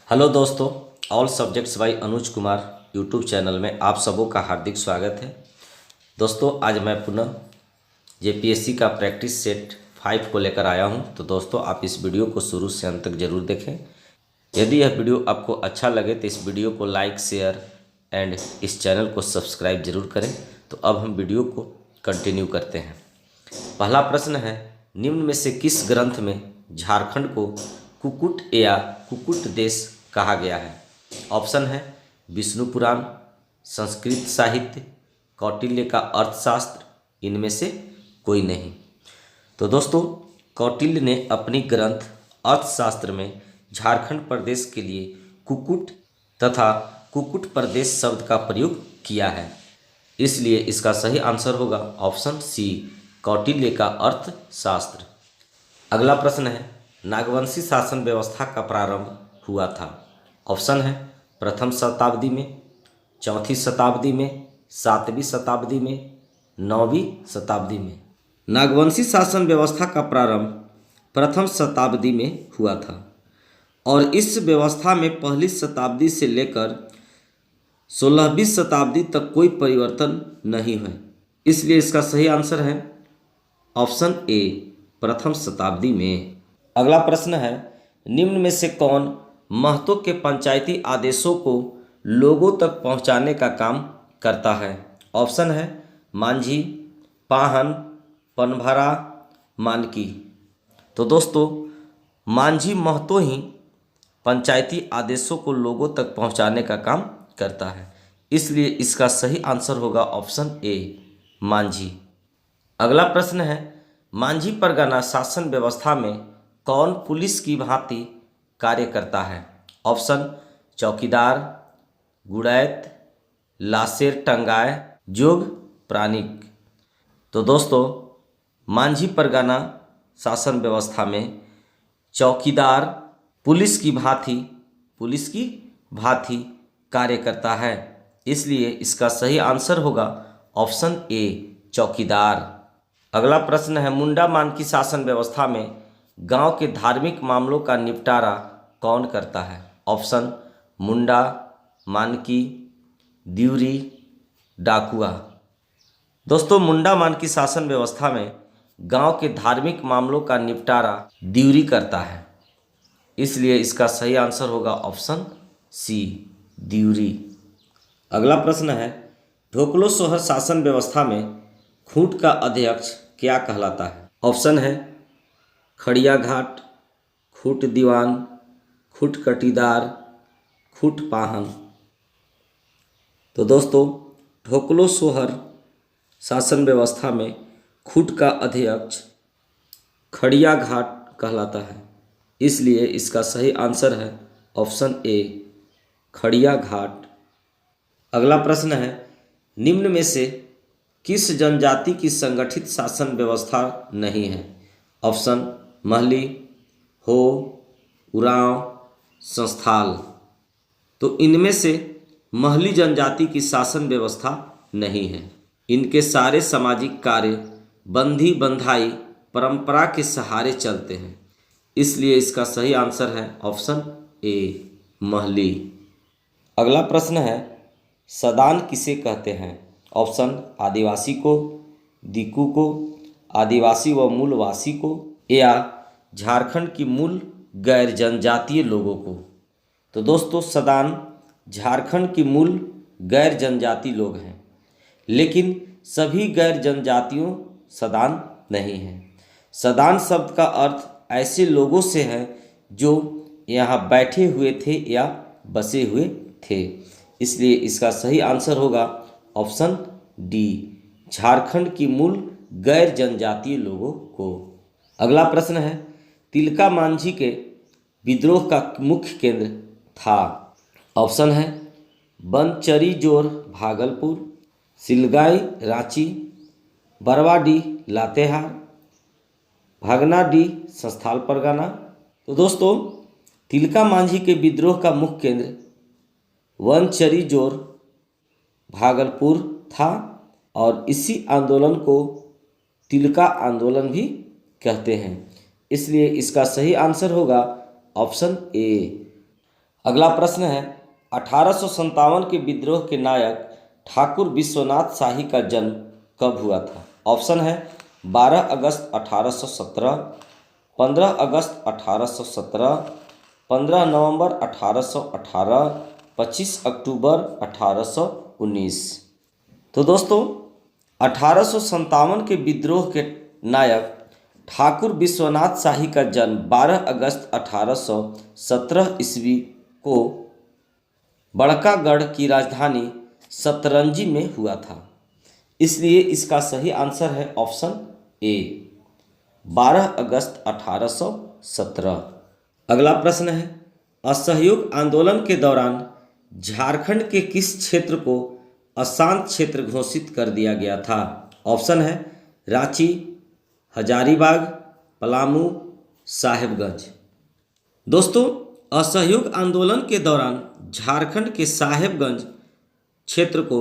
Hello दोस्तों, all subjects bye Anuj Kumar YouTube channel में आप सबों का हार्दिक स्वागत है। दोस्तों, आज मैं पुनः जेपीएससी का प्रैक्टिस सेट 5 को लेकर आया हूं। तो दोस्तों, आप इस वीडियो को शुरू से अंत तक जरूर देखें। यदि यह वीडियो आपको अच्छा लगे तो इस वीडियो को लाइक, शेयर एंड इस चैनल को सब्सक्राइब जरूर करें। तो अब हम वीडियो को कंटिन्यू करते हैं। पहला प्रश्न है, निम्न में से किस ग्रंथ में झारखंड को कुकुट या कुकुट देश कहा गया है? ऑप्शन है विष्णु पुराण, संस्कृत साहित्य, कौटिल्य का अर्थशास्त्र, इनमें से कोई नहीं। तो दोस्तों, कौटिल्य ने अपनी ग्रंथ अर्थशास्त्र में झारखंड प्रदेश के लिए कुकुट तथा कुकुट प्रदेश शब्द का प्रयोग किया है। इसलिए इसका सही आंसर होगा ऑप्शन सी, कौटिल्य का अर्थशास्त्र। अगला प्रश्न है, नागवंशी शासन व्यवस्था का प्रारंभ हुआ था? ऑप्शन है प्रथम शताब्दी में, चौथी शताब्दी में, सातवीं शताब्दी में, नौवीं शताब्दी में। नागवंशी शासन व्यवस्था का प्रारंभ प्रथम शताब्दी में हुआ था और इस व्यवस्था में पहली शताब्दी से लेकर 16वीं शताब्दी तक कोई परिवर्तन नहीं हुआ। इसलिए इसका सही आंसर है ऑप्शन ए, प्रथम शताब्दी में। अगला प्रश्न है, निम्न में से कौन महतों के पंचायती आदेशों को लोगों तक पहुंचाने का काम करता है? ऑप्शन है मांझी, पाहन, पनभरा, मानकी। तो दोस्तों, मांझी महतो ही पंचायती आदेशों को लोगों तक पहुंचाने का काम करता है। इसलिए इसका सही आंसर होगा ऑप्शन ए, मांझी। अगला प्रश्न है, मांझी परगना शासन व्यवस्था में कौन पुलिस की भांति कार्य करता है? ऑप्शन चौकीदार, गुड़ैत, लाशेर टंगाए, जोग प्राणिक। तो दोस्तों, मांझी परगना शासन व्यवस्था में चौकीदार पुलिस की भांति कार्य करता है। इसलिए इसका सही आंसर होगा ऑप्शन ए, चौकीदार। अगला प्रश्न है, मुंडा मानकी शासन व्यवस्था में गांव के धार्मिक मामलों का निपटारा कौन करता है? ऑप्शन मुंडा, मानकी, दिउरी, डाकुआ। दोस्तों, मुंडा मानकी शासन व्यवस्था में गांव के धार्मिक मामलों का निपटारा दिउरी करता है। इसलिए इसका सही आंसर होगा ऑप्शन सी, दिउरी। अगला प्रश्न है, ढोकलो सोहर शासन व्यवस्था में खूंट का अध्यक्ष क्या कहलाता है? ऑप्शन है खड़िया घाट, खूंट दीवान, खूंट कटीदार, खूंट पाहन। तो दोस्तों, ढोकलो सोहर शासन व्यवस्था में खूंट का अध्यक्ष खड़िया घाट कहलाता है। इसलिए इसका सही आंसर है ऑप्शन ए, खड़िया घाट। अगला प्रश्न है, निम्न में से किस जनजाति की संगठित शासन व्यवस्था नहीं है? ऑप्शन महली, हो, उरांव, संस्थाल। तो इनमें से महली जनजाति की शासन व्यवस्था नहीं है। इनके सारे सामाजिक कार्य बंधी बंधाई परंपरा के सहारे चलते हैं। इसलिए इसका सही आंसर है ऑप्शन ए, महली। अगला प्रश्न है, सदान किसे कहते हैं? ऑप्शन आदिवासी को, दीकू को, आदिवासी व मूलवासी को, या झारखंड की मूल गैर जनजातीय लोगों को। तो दोस्तों, सदान झारखंड की मूल गैर जनजातीय लोग हैं, लेकिन सभी गैर जनजातियों सदान नहीं हैं। सदान शब्द का अर्थ ऐसे लोगों से है जो यहाँ बैठे हुए थे या बसे हुए थे। इसलिए इसका सही आंसर होगा ऑप्शन डी, झारखंड की मूल गैर जनजातीय लोगों को। अगला प्रश्न है, तिलका मांझी के विद्रोह का मुख्य केंद्र था? ऑप्शन है बनचरीजोर भागलपुर, सिलगाई रांची, बरवाडीह लातेहार, भागनाडीह संस्थाल परगना। तो दोस्तों, तिलका मांझी के विद्रोह का मुख्य केंद्र वनचरीजोर भागलपुर था और इसी आंदोलन को तिलका आंदोलन भी कहते हैं। इसलिए इसका सही आंसर होगा ऑप्शन ए। अगला प्रश्न है 1857 के विद्रोह के नायक ठाकुर विश्वनाथ शाही का जन्म कब हुआ था? ऑप्शन है 12 अगस्त 1817, 15 अगस्त 1817, 15 नवंबर 1818, 25 अक्टूबर 1819। तो दोस्तों 1857 के विद्रोह के नायक ठाकुर विश्वनाथ शाही का जन्म 12 अगस्त 1817 ईस्वी को बड़कागढ़ की राजधानी सतरंजी में हुआ था। इसलिए इसका सही आंसर है ऑप्शन ए 12 अगस्त 1817। अगला प्रश्न है असहयोग आंदोलन के दौरान झारखंड के किस क्षेत्र को अशांत क्षेत्र घोषित कर दिया गया था? ऑप्शन है रांची, हजारीबाग, पलामू, साहेबगंज। दोस्तों असहयोग आंदोलन के दौरान झारखंड के साहेबगंज क्षेत्र को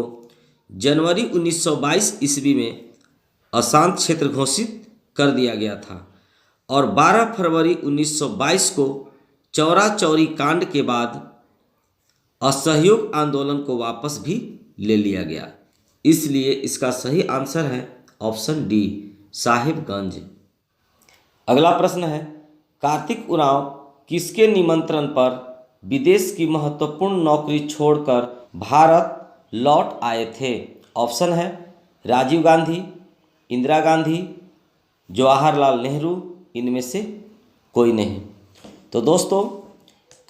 जनवरी 1922 ईस्वी में अशांत क्षेत्र घोषित कर दिया गया था और 12 फरवरी 1922 को चौरा चौरी कांड के बाद असहयोग आंदोलन को वापस भी ले लिया गया। इसलिए इसका सही आंसर है ऑप्शन डी साहिबगंज। अगला प्रश्न है कार्तिक उरांव किसके निमंत्रण पर विदेश की महत्वपूर्ण नौकरी छोड़कर भारत लौट आए थे? ऑप्शन है राजीव गांधी, इंदिरा गांधी, जवाहरलाल नेहरू, इनमें से कोई नहीं। तो दोस्तों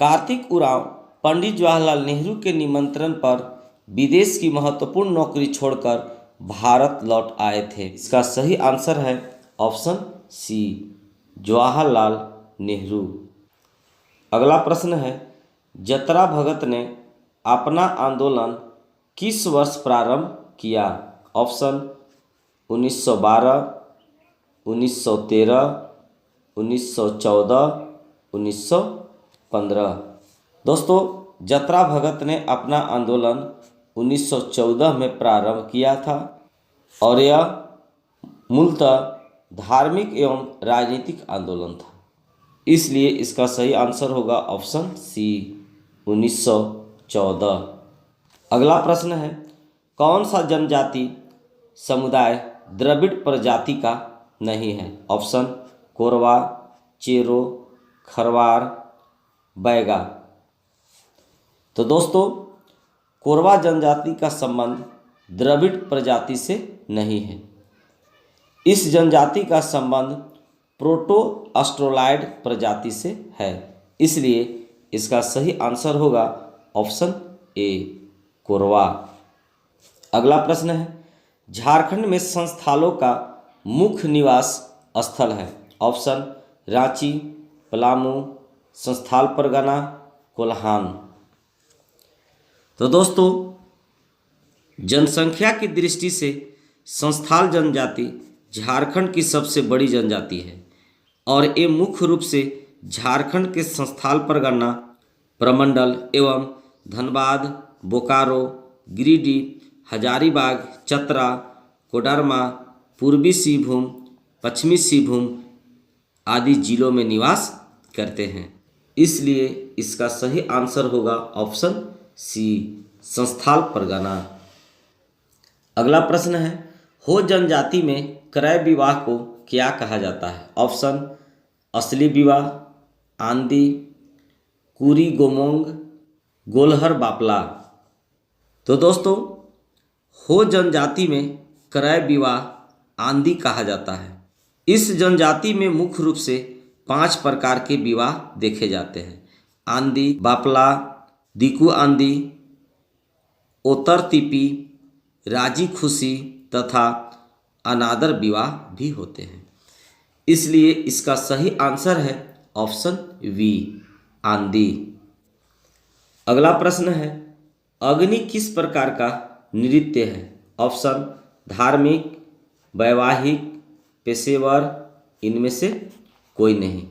कार्तिक उरांव पंडित जवाहरलाल नेहरू के निमंत्रण पर विदेश की महत्वपूर्ण नौकरी छोड़कर भारत लौट आए थे। इसका सही आंसर है ऑप्शन सी जवाहरलाल नेहरू। अगला प्रश्न है जतरा भगत ने अपना आंदोलन किस वर्ष प्रारंभ किया? ऑप्शन 1912, 1913, 1914, 1915। दोस्तों जतरा भगत ने अपना आंदोलन 1914 में प्रारंभ किया था और यह मूलतः धार्मिक एवं राजनीतिक आंदोलन था। इसलिए इसका सही आंसर होगा ऑप्शन सी 1914। अगला प्रश्न है कौन सा जनजाति समुदाय द्रविड़ प्रजाति का नहीं है? ऑप्शन कोरवा, चेरो, खरवार, बैगा। तो दोस्तों कोरवा जनजाति का संबंध द्रविड़ प्रजाति से नहीं है। इस जनजाति का संबंध प्रोटो ऑस्ट्रोलॉइड प्रजाति से है। इसलिए इसका सही आंसर होगा ऑप्शन ए कोरवा। अगला प्रश्न है झारखंड में संस्थालों का मुख्य निवास स्थल है? ऑप्शन रांची, पलामू, संस्थाल परगना, कोल्हान। तो दोस्तों जनसंख्या की दृष्टि से संस्थाल जनजाति झारखंड की सबसे बड़ी जनजाति है और ये मुख्य रूप से झारखंड के संस्थाल परगना प्रमंडल एवं धनबाद, बोकारो, गिरिडीह, हजारीबाग, चतरा, कोडरमा, पूर्वी सिंहभूम, पश्चिमी सिंहभूम आदि जिलों में निवास करते हैं। इसलिए इसका सही आंसर होगा ऑप्शन सी संस्थाल परगना। अगला प्रश्न है हो जनजाति में क्रय विवाह को क्या कहा जाता है? ऑप्शन असली विवाह, आंदी, कुरी गोमोंग, गोलहर बापला। तो दोस्तों हो जनजाति में क्रय विवाह आंदी कहा जाता है। इस जनजाति में मुख्य रूप से 5 प्रकार के विवाह देखे जाते हैं। आंदी, बापला, दिकू आंदी, ओतर तिपी, राजी खुशी तथा अनादर विवाह भी होते हैं। इसलिए इसका सही आंसर है ऑप्शन वी आंदी। अगला प्रश्न है अग्नि किस प्रकार का नृत्य है? ऑप्शन धार्मिक, वैवाहिक, पेशेवर, इनमें से कोई नहीं।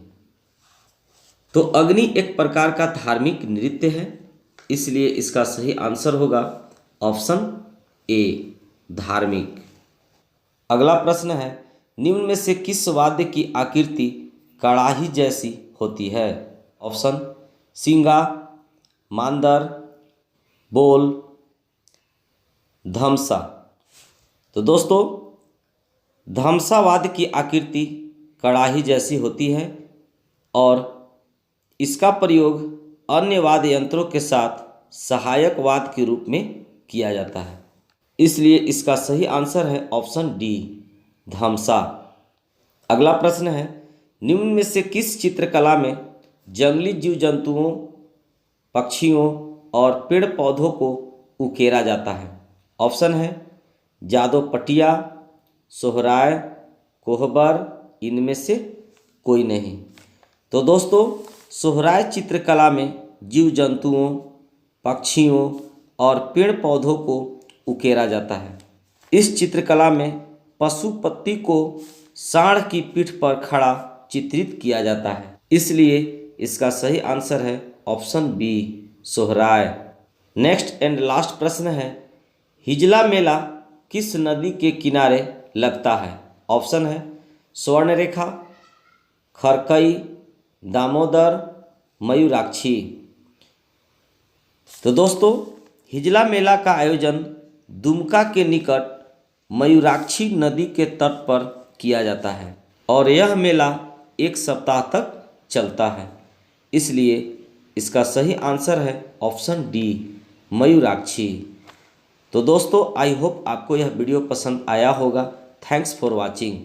तो अग्नि एक प्रकार का धार्मिक नृत्य है। इसलिए इसका सही आंसर होगा ऑप्शन ए धार्मिक। अगला प्रश्न है निम्न में से किस वाद्य की आकृति कड़ाही जैसी होती है? ऑप्शन सिंगा, मांदर, बोल, धमसा। तो दोस्तों धमसावाद की आकृति कड़ाही जैसी होती है और इसका प्रयोग अन्य वाद्य यंत्रों के साथ सहायक वाद्य के रूप में किया जाता है, इसलिए इसका सही आंसर है ऑप्शन डी, धमसा। अगला प्रश्न है, निम्न में से किस चित्रकला में जंगली जीव जंतुओं, पक्षियों और पेड़ पौधों को उकेरा जाता है? ऑप्शन है जादव पटिया, सोहराय, कोहबर, इनमें से कोई नहीं। तो दोस्तों सोहराय चित्रकला में जीव जंतुओं, पक्षियों और पेड़ पौधों को उकेरा जाता है। इस चित्रकला में पशुपति को सांड की पीठ पर खड़ा चित्रित किया जाता है, इसलिए इसका सही आंसर है option B, Sohrai. Next and last प्रश्न है, हिजला मेला किस नदी के किनारे लगता है? ऑप्शन है स्वर्णरेखा, खरकई, दामोदर, मयूराक्षी। तो दोस्तों हिजला मेला का आयोजन दुमका के निकट मयूराक्षी नदी के तट पर किया जाता है और यह मेला 1 सप्ताह तक चलता है, इसलिए इसका सही आंसर है ऑप्शन डी, मयूराक्षी। तो दोस्तों आई होप आपको यह वीडियो पसंद आया होगा। Thanks for watching.